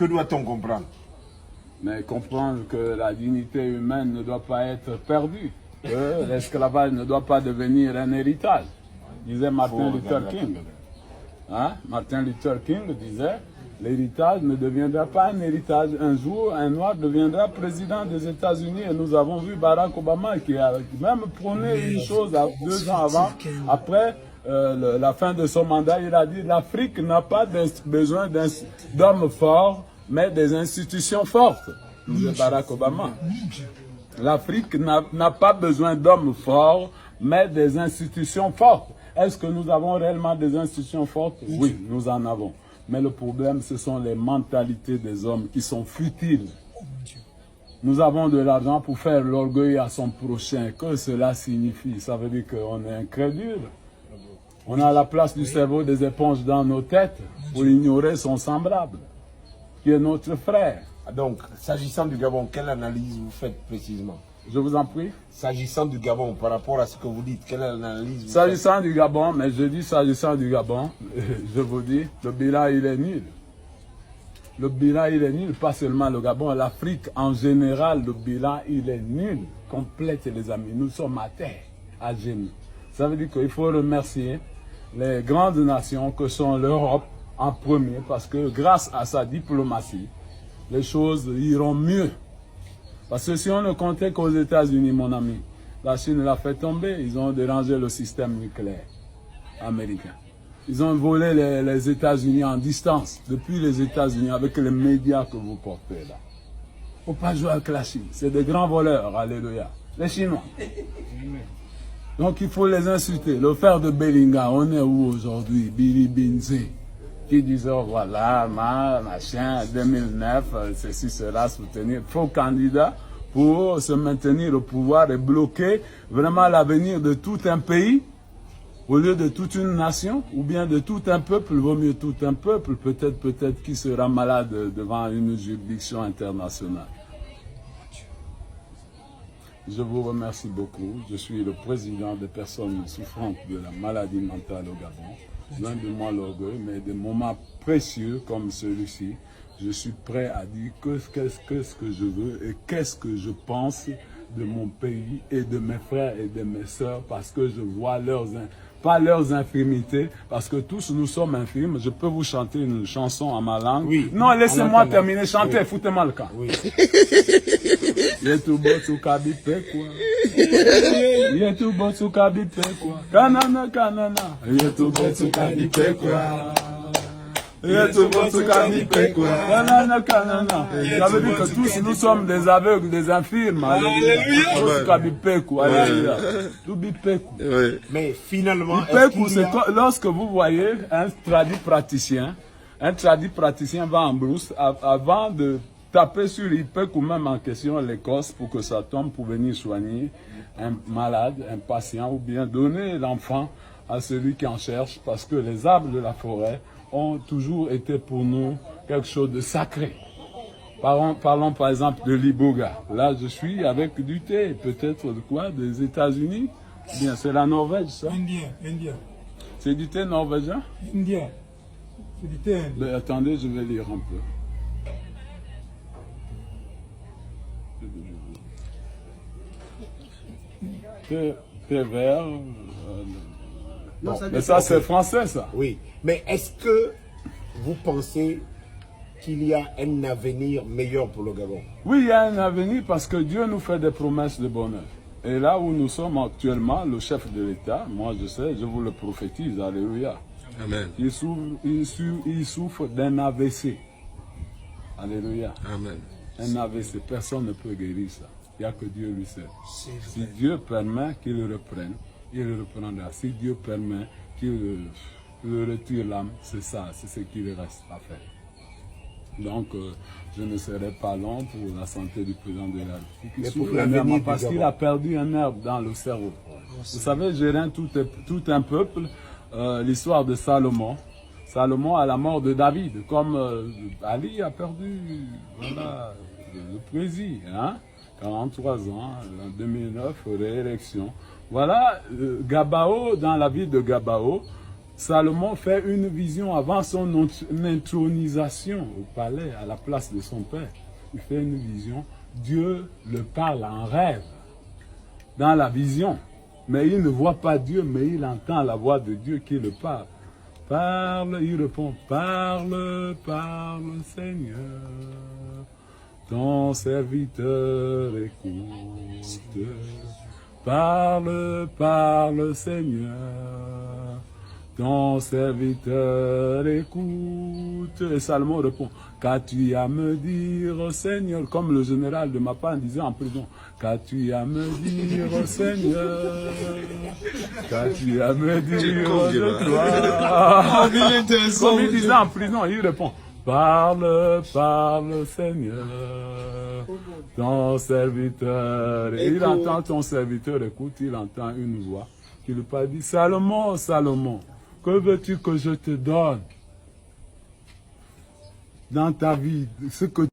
Que doit-on comprendre? Mais comprendre que la dignité humaine ne doit pas être perdue, que l'esclavage ne doit pas devenir un héritage, disait Martin Luther King. Hein? Martin Luther King disait, l'héritage ne deviendra pas un héritage. Un jour, un noir deviendra président des États-Unis et nous avons vu Barack Obama qui a même prôné une chose 2 ans avant, après la fin de son mandat, il a dit l'Afrique n'a pas besoin d'hommes forts, mais des institutions fortes. Disait Barack Obama. L'Afrique n'a pas besoin d'hommes forts, mais des institutions fortes. Est-ce que nous avons réellement des institutions fortes? Oui, nous en avons. Mais le problème, ce sont les mentalités des hommes qui sont futiles. Nous avons de l'argent pour faire l'orgueil à son prochain. Que cela signifie? Ça veut dire qu'on est incrédule. On a la place du cerveau des éponges dans nos têtes pour ignorer son semblable, qui est notre frère. Donc, s'agissant du Gabon, quelle analyse vous faites précisément? Je vous en prie. S'agissant du Gabon, par rapport à ce que vous dites, quelle analyse vous faites? S'agissant du Gabon, mais je dis s'agissant du Gabon, je vous dis, le bilan il est nul. Le bilan il est nul, pas seulement le Gabon, l'Afrique en général, le bilan il est nul. Complète les amis, nous sommes à terre, à genoux. Ça veut dire qu'il faut remercier les grandes nations que sont l'Europe en premier, parce que grâce à sa diplomatie, les choses iront mieux. Parce que si on ne comptait qu'aux États-Unis, mon ami, la Chine l'a fait tomber, ils ont dérangé le système nucléaire américain. Ils ont volé les États-Unis en distance, depuis les États-Unis, avec les médias que vous portez là. Il ne faut pas jouer avec la Chine, c'est des grands voleurs, alléluia. Les Chinois. Donc il faut les insulter. Le frère de Bellinga, on est où aujourd'hui? Billy Binze, qui disait, oh, voilà, machin, 2009, ceci sera soutenir. Faux candidat pour se maintenir au pouvoir et bloquer vraiment l'avenir de tout un pays, au lieu de toute une nation, ou bien de tout un peuple. Vaut mieux tout un peuple, peut-être qui sera malade devant une juridiction internationale. Je vous remercie beaucoup. Je suis le président des personnes souffrantes de la maladie mentale au Gabon. Loin de moi l'orgueil, mais des moments précieux comme celui-ci, je suis prêt à dire qu'est-ce que je veux et qu'est-ce que je pense de mon pays et de mes frères et de mes sœurs, parce que je vois pas leurs infirmités, parce que tous nous sommes infirmes. Je peux vous chanter une chanson en ma langue. Oui. Non, laissez-moi terminer, chantez, oui. Foutez-moi le camp. Oui. Yetubo tukabipe kwa. Yetubo tukabipe kwa. Kanana kanana. Yetubo tukabipe kwa. Yetubo tukabipe kwa. Kanana kanana. Ça veut dire que tous nous sommes des aveugles, des infirmes. Alléluia. Tukabipe kwa. Alléluia. Tubipe kwa. Mais finalement, c'est lorsque vous voyez un tradit praticien va en brousse avant de taper sur l'IPEC ou même en question l'Écosse pour que ça tombe pour venir soigner un malade, un patient, ou bien donner l'enfant à celui qui en cherche, parce que les arbres de la forêt ont toujours été pour nous quelque chose de sacré. Parlons par exemple de l'Iboga. Là, je suis avec du thé, peut-être de quoi? Des États-Unis? Bien, c'est la Norvège, ça? Indien. C'est du thé norvégien? Indien. C'est du thé indien. Ben, attendez, je vais lire un peu. Thé vert. Non, mais ça, c'est français, ça. Oui. Mais est-ce que vous pensez qu'il y a un avenir meilleur pour le Gabon? Oui, il y a un avenir parce que Dieu nous fait des promesses de bonheur. Et là où nous sommes actuellement, le chef de l'État, moi je sais, je vous le prophétise, alléluia. Amen. Il souffre d'un AVC. Alléluia. Amen. Un AVC, personne ne peut guérir ça. Il n'y a que Dieu lui seul. Si Dieu permet qu'il le reprenne, il le reprendra. Si Dieu permet qu'il le retire l'âme, c'est ça, c'est ce qu'il reste à faire. Donc, je ne serai pas long pour la santé du président de la République. Il souffre énormément parce qu'il a perdu un nerf dans le cerveau. Vous savez, gérer tout un peuple, l'histoire de Salomon. Salomon à la mort de David, comme Ali a perdu voilà, le président, hein? 43 ans, en 2009, réélection. Voilà, Gabao, dans la ville de Gabao, Salomon fait une vision avant son intronisation au palais, à la place de son père. Il fait une vision. Dieu le parle en rêve, dans la vision. Mais il ne voit pas Dieu, mais il entend la voix de Dieu qui le parle. Parle, il répond, parle, parle, Seigneur. Ton serviteur écoute. Parle, parle, Seigneur. Ton serviteur écoute. Et Salomon répond, qu'as-tu à me dire, Seigneur, comme le général de Mappan disait en prison, qu'as-tu à me dire, Seigneur, qu'as-tu à me dire de toi. Comme il disait en prison, il répond, parle, parle, Seigneur, ton serviteur. Et il entend ton serviteur, écoute, il entend une voix qui lui parle, dit, Salomon, Salomon, que veux-tu que je te donne dans ta vie, ce que